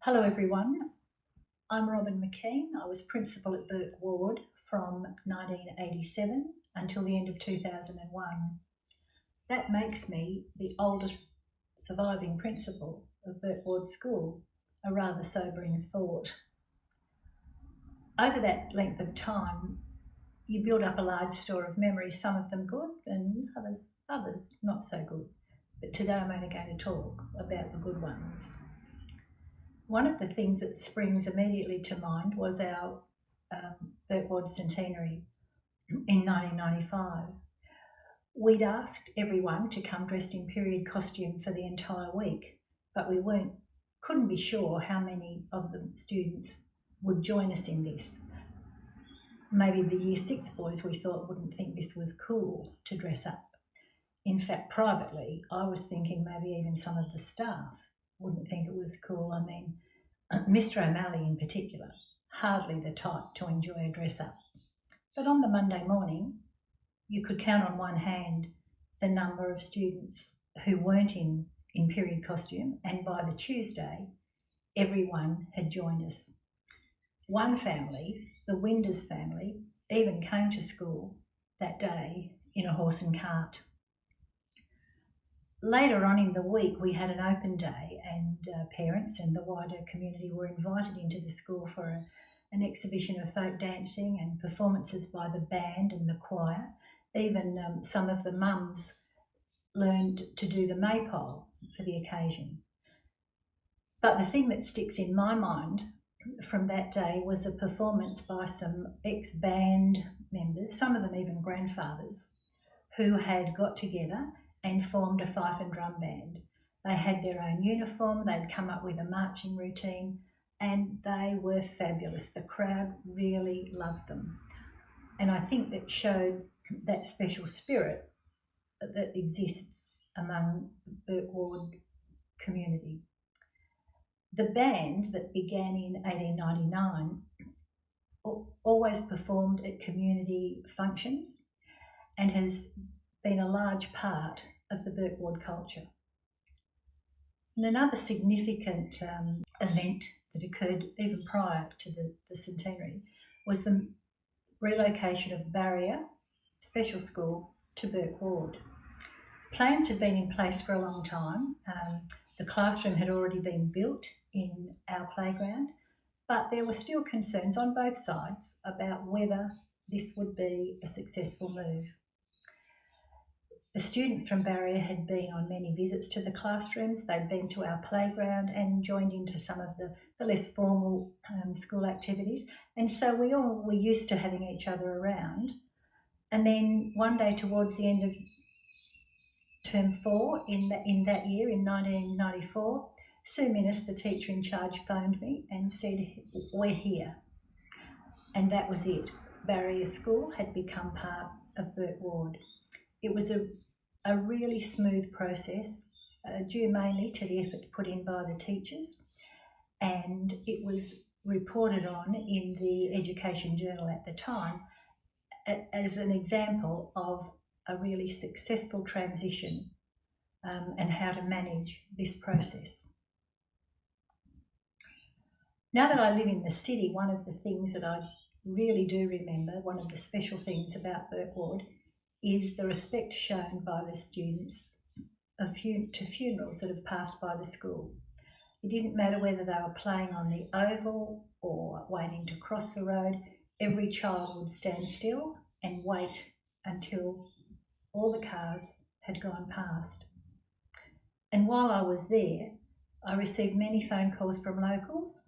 Hello everyone, I'm Robyn McKean. I was principal at Bergwood from 1987 until the end of 2001. That makes me the oldest surviving principal of Bergwood School, a rather sobering thought. Over that length of time, you build up a large store of memories, some of them good and others not so good. But today I'm only going to talk about the good ones. One of the things that springs immediately to mind was our Bergwood centenary in 1995. We'd asked everyone to come dressed in period costume for the entire week, but we couldn't be sure how many of the students would join us in this. Maybe the Year 6 boys we thought wouldn't think this was cool to dress up. In fact, privately, I was thinking maybe even some of the staff wouldn't think it was cool. I mean, Mr. O'Malley in particular, hardly the type to enjoy a dress up. But on the Monday morning, you could count on one hand the number of students who weren't in period costume, and by the Tuesday, everyone had joined us. One family, the Winders family, even came to school that day in a horse and cart. Later on in the week, we had an open day, and parents and the wider community were invited into the school for an exhibition of folk dancing and performances by the band and the choir. Even some of the mums learned to do the maypole for the occasion. But the thing that sticks in my mind from that day was a performance by some ex-band members, some of them even grandfathers, who had got together and formed a fife and drum band. They had their own uniform, they'd come up with a marching routine, and they were fabulous. The crowd really loved them. And I think that showed that special spirit that exists among the Bergwood community. The band that began in 1899 always performed at community functions and has been a large part of the Bergwood culture. And another significant event that occurred even prior to the centenary was the relocation of Barrier Special School to Bergwood. Plans had been in place for a long time. The classroom had already been built in our playground, but there were still concerns on both sides about whether this would be a successful move. The students from Barrier had been on many visits to the classrooms, they'd been to our playground and joined into some of the less formal school activities, and so we all were used to having each other around. And then one day towards the end of term 4 in that year, in 1994, Sue Minnis, the teacher in charge, phoned me and said, "We're here." And that was it. Barrier School had become part of Bergwood. It was a really smooth process, due mainly to the effort put in by the teachers, and it was reported on in the Education Journal at the time as an example of a really successful transition and how to manage this process. Now that I live in the city, one of the things that I really do remember, one of the special things about Bergwood, is the respect shown by the students to funerals that have passed by the school. It didn't matter whether they were playing on the oval or waiting to cross the road, every child would stand still and wait until all the cars had gone past. And while I was there, I received many phone calls from locals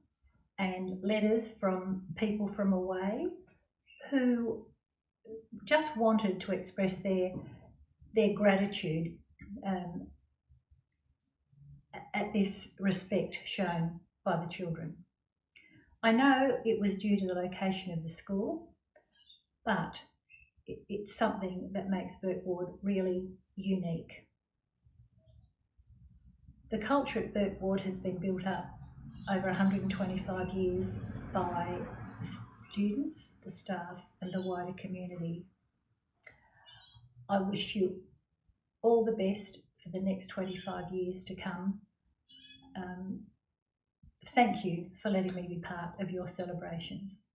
and letters from people from away who just wanted to express their gratitude at this respect shown by the children. I know it was due to the location of the school, but it's something that makes Bergwood really unique. The culture at Bergwood has been built up over 125 years by students, the staff and the wider community. I wish you all the best for the next 25 years to come. thank you for letting me be part of your celebrations.